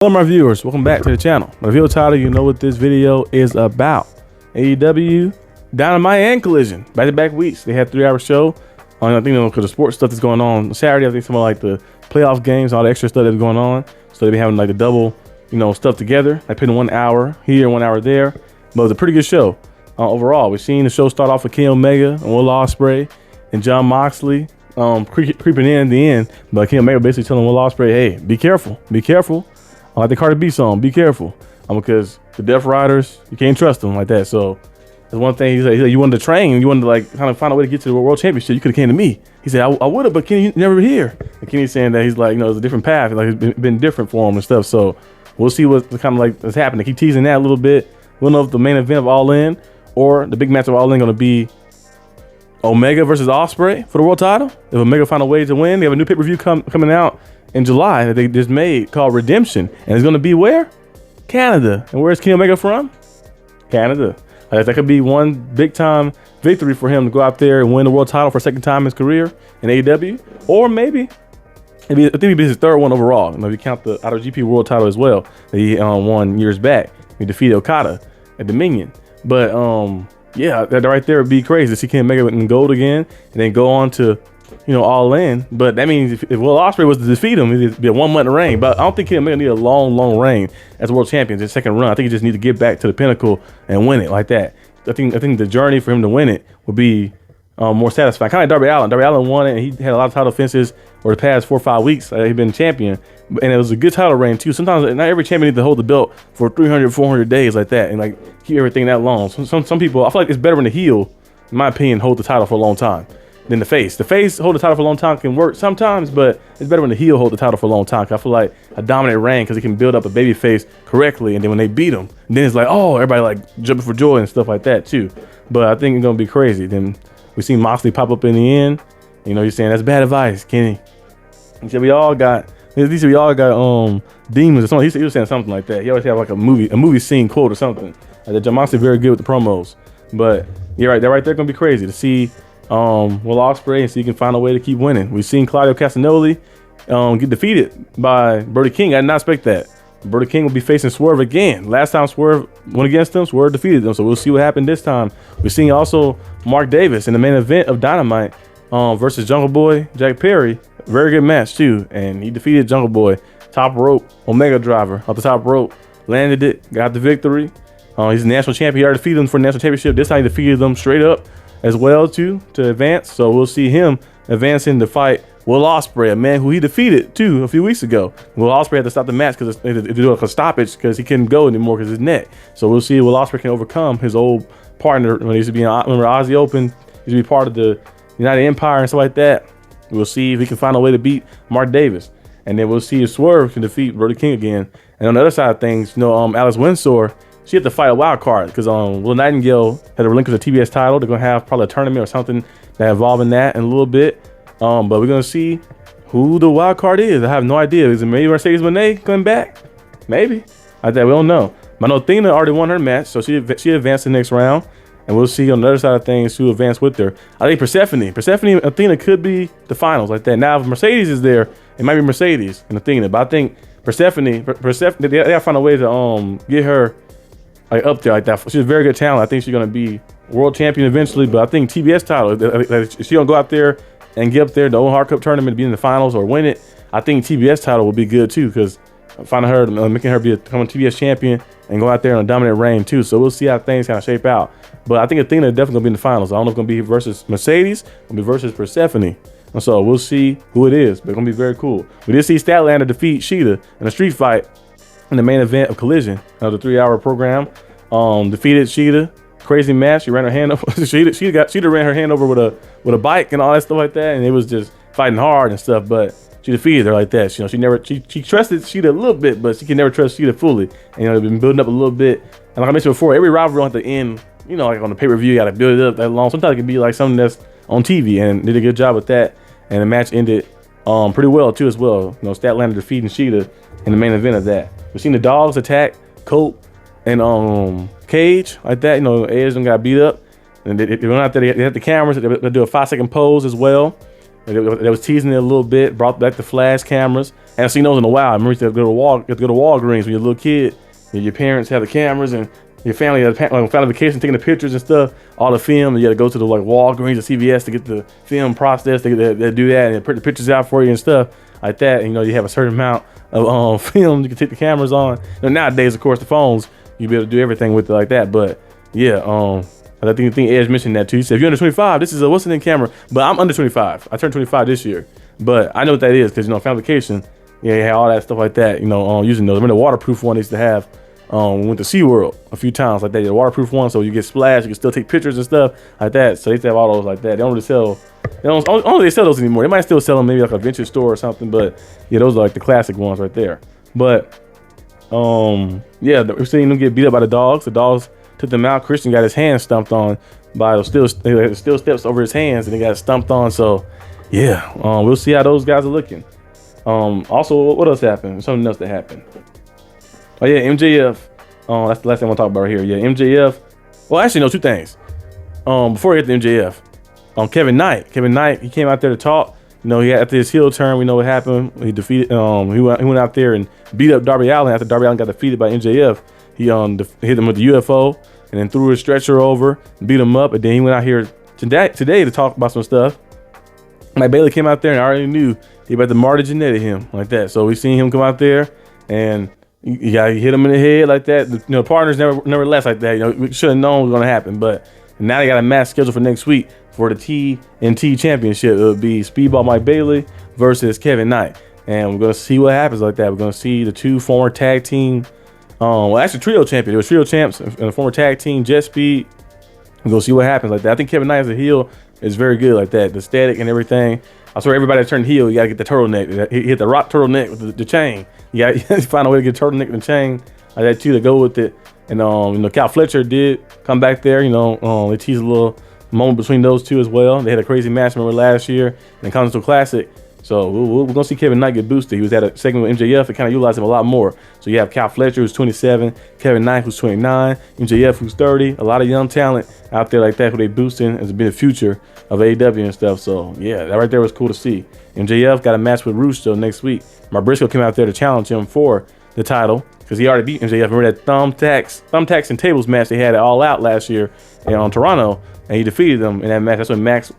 Hello my viewers, welcome back to the channel. My video title, you know what this video is about. AEW, Dynamite and Collision. Back-to-back weeks. They had a 3-hour show. I think because the sports stuff that's going on Saturday, I think some of like the playoff games, all the extra stuff that's going on. So they've been having like the double, stuff together. I put in 1 hour here, 1 hour there. But it was a pretty good show. Overall, we've seen the show start off with Kenny Omega and Will Ospreay and John Moxley creeping in the end. But Kenny Omega basically telling Will Ospreay, hey, be careful, be careful. Like the Cardi B song, be careful. Because the Death Riders, you can't trust them like that. So that's one thing he said, you wanted to train, you wanted to like kind of find a way to get to the World Championship, you could have came to me. He said, I would have, but Kenny never here. And Kenny's saying that he's like, it's a different path. Like it's been different for him and stuff. So we'll see what kind of like is happening. Keep teasing that a little bit. We'll know if the main event of All In or the big match of All In going to be Omega versus Ospreay for the world title. If Omega find a way to win, they have a new pay-per-view coming out in July that they just made called Redemption, and it's going to be where? Canada. And where's Kenny Omega from? Canada. That could be one big time victory for him to go out there and win the world title for a second time in his career in AEW, or maybe I think it'd be his third one overall. If you count the IWGP world title as well that he won years back. He defeated Okada at Dominion. But yeah, that right there would be crazy to see Kenny Omega in gold again and then go on to All In. But that means if Will Ospreay was to defeat him, it'd be a 1 month reign. But I don't think Kenny Omega need a long reign as world champion, his second run. I think he just need to get back to the pinnacle and win it like that. I think the journey for him to win it would be more satisfying. Kind of like Darby Allin. Darby Allin won it, and he had a lot of title defenses over the past 4 or 5 weeks. He's been champion, and it was a good title reign too. Sometimes not every champion needs to hold the belt for 300, 400 days like that, and like keep everything that long. Some people, I feel like it's better when the heel, in my opinion, hold the title for a long time than the face. The face hold the title for a long time can work sometimes, but it's better when the heel hold the title for a long time. I feel like a dominant reign because he can build up a baby face correctly, and then when they beat him, then it's like, oh, everybody like jumping for joy and stuff like that too. But I think it's gonna be crazy. Then we seen Moxley pop up in the end. He's saying that's bad advice, Kenny. He said we all got demons or something. He was saying something like that. He always have like a movie scene quote or something. That John Moxley very good with the promos. But you're right, that right there gonna be crazy to see Will Ospreay and see if he can find a way to keep winning. We've seen Claudio Castagnoli get defeated by Brody King. I did not expect that. Brody King will be facing Swerve again. Last time Swerve went against him, Swerve defeated them. So we'll see what happened this time. We're seeing also Mark Davis in the main event of Dynamite versus Jungle Boy Jack Perry. Very good match too. And he defeated Jungle Boy. Top rope, Omega driver off the top rope. Landed it, got the victory. He's a national champion. He already defeated him for the national championship. This time he defeated them straight up as well too to advance. So we'll see him advancing to fight Will Ospreay, a man who he defeated too a few weeks ago. Will Ospreay had to stop the match because they do a stoppage because he couldn't go anymore because his neck. So we'll see if Will Ospreay can overcome his old partner when he used to be in Aussie Open. He used to be part of the United Empire and stuff like that. We'll see if he can find a way to beat Mark Davis, and then we'll see if Swerve can defeat Brody King again. And on the other side of things, Alice Windsor, she had to fight a wild card because Will Nightingale had to relinquish the TBS title. They're gonna have probably a tournament or something that involved in that in a little bit. But we're gonna see who the wild card is. I have no idea. Is it maybe Mercedes Moné coming back? Maybe. We don't know. But I know Athena already won her match, so she advanced the next round. And we'll see on the other side of things who advanced with her. I think Persephone and Athena could be the finals like that. Now if Mercedes is there, it might be Mercedes and Athena. But I think Persephone, they gotta find a way to get her like up there like that. She's a very good talent. I think she's gonna be world champion eventually. But I think TBS title, if she gonna go out there and get up there, the Owen Hart Cup tournament, be in the finals or win it, I think TBS title will be good too, because finding her, making her become a TBS champion and go out there on a dominant reign too. So we'll see how things kind of shape out. But I think Athena definitely gonna be in the finals. I don't know if it's gonna be versus Mercedes, gonna be versus Persephone. And so we'll see who it is, but it's gonna be very cool. We did see Statlander defeat Shida in a street fight in the main event of Collision, the 3-hour program. Defeated Shida. Crazy match. She ran her hand over. Shida ran her hand over with a bike and all that stuff like that, and it was just fighting hard and stuff. But she defeated her like that. She trusted Shida a little bit, but she can never trust Shida fully. And they've been building up a little bit. And like I mentioned before, every rivalry at the end, like on the pay-per-view, you got to build it up that long. Sometimes it can be like something that's on TV, and did a good job with that. And the match ended pretty well too as well. Statlander defeating Shida in the main event of that. We've seen the Dogs attack Colt and Cage like that. Edge got beat up, and they went out there. They had the cameras. They do a 5-second pose as well. They was teasing it a little bit. Brought back the flash cameras, haven't seen those in a while. I remember you have to go to Walgreens when you're a little kid. Your parents have the cameras and your family had family vacation taking the pictures and stuff, all the film. And you had to go to the like Walgreens or CVS to get the film processed. They do that and they print the pictures out for you and stuff like that. And, you know, you have a certain amount of film you can take the cameras on. And nowadays, of course, the phones, you'll be able to do everything with it like that. But yeah, I think Edge mentioned that too. He said, if you're under 25, this is a what's the name camera. But I'm under 25. I turned 25 this year. But I know what that is because, you know, family vacation, yeah, you had all that stuff like that, you know, using those. Remember the waterproof one they used to have. We went to SeaWorld a few times like that. The waterproof one, so you get splashed, you can still take pictures and stuff like that. So they used to have all those like that. They don't really sell, they sell those anymore. They might still sell them maybe like a vintage store or something, but yeah, those are like the classic ones right there. But yeah, we're seeing them get beat up by the dogs. The dogs took them out. Christian got his hands stumped on by those steel steps over his hands, and he got stumped on. So yeah, we'll see how those guys are looking. Also, what else happened? Something else that happened. Oh yeah, MJF. That's the last thing I want to talk about right here. Yeah, MJF. Well, actually, no, two things. Before we get to MJF, Kevin Knight, he came out there to talk. You know, after his heel turn, we know what happened. He defeated. He went out there and beat up Darby Allin. After Darby Allin got defeated by MJF, he hit him with the UFO and then threw his stretcher over, beat him up, and then he went out here today to talk about some stuff. Mike Bailey came out there and I already knew he about to Marty Jannetty him like that. So we seen him come out there and. You hit him in the head like that. You know, partners never left like that. You know, we should have known it was gonna happen. But now they got a match scheduled for next week for the TNT Championship. It would be Speedball Mike Bailey versus Kevin Knight, and we're gonna see what happens like that. We're gonna see the two former tag team, well, actually trio champion. It was trio champs and a former tag team, Jet Speed. We're gonna see what happens like that. I think Kevin Knight as a heel is very good like that. The static and everything. I swear everybody that turned heel, you gotta get the turtleneck. He hit the rock turtleneck with the chain. You gotta find a way to get a turtleneck with the chain like that too to go with it. And you know, Cal Fletcher did come back there. You know, they teased a little moment between those two as well. They had a crazy match, remember, last year in the Continental Classic. So we're gonna see Kevin Knight get boosted. He was at a segment with MJF and kind of utilized him a lot more. So you have Cal Fletcher, who's 27, Kevin Knight, who's 29, MJF, who's 30. A lot of young talent out there like that who they boosting as being the future of AEW and stuff. So yeah, that right there was cool to see. MJF got a match with Russo next week. Mark Briscoe came out there to challenge him for the title because he already beat MJF. Remember that thumbtacks and tables match they had it All Out last year on Toronto, and he defeated them in that match. That's when Max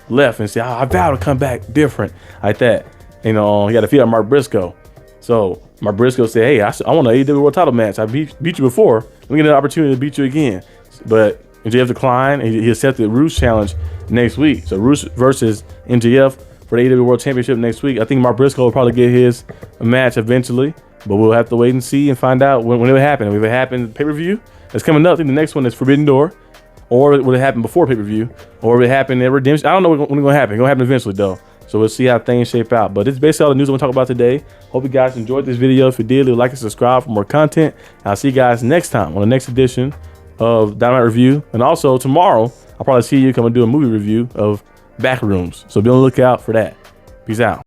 left and said, I vow to come back different like that. You know, he got to defeat Mark Briscoe. So Mark Briscoe said, hey, I want an AEW World Title match. I beat you before. Let me get an opportunity to beat you again. But MJF declined, and he accepted Roos challenge next week. So Roos versus MJF for the AEW World Championship next week. I think Mark Briscoe will probably get his match eventually, but we'll have to wait and see and find out when it will happen. If it happens pay-per-view, it's coming up. I think the next one is Forbidden Door, or will it happen before pay-per-view, or will it happen at Redemption? I don't know when it's going to happen. It's going to happen eventually, though. So we'll see how things shape out. But this is basically all the news I want to talk about today. Hope you guys enjoyed this video. If you did, leave a like and subscribe for more content. I'll see you guys next time on the next edition of Dynamite Review. And also tomorrow, I'll probably see you come and do a movie review of Backrooms. So be on the lookout for that. Peace out.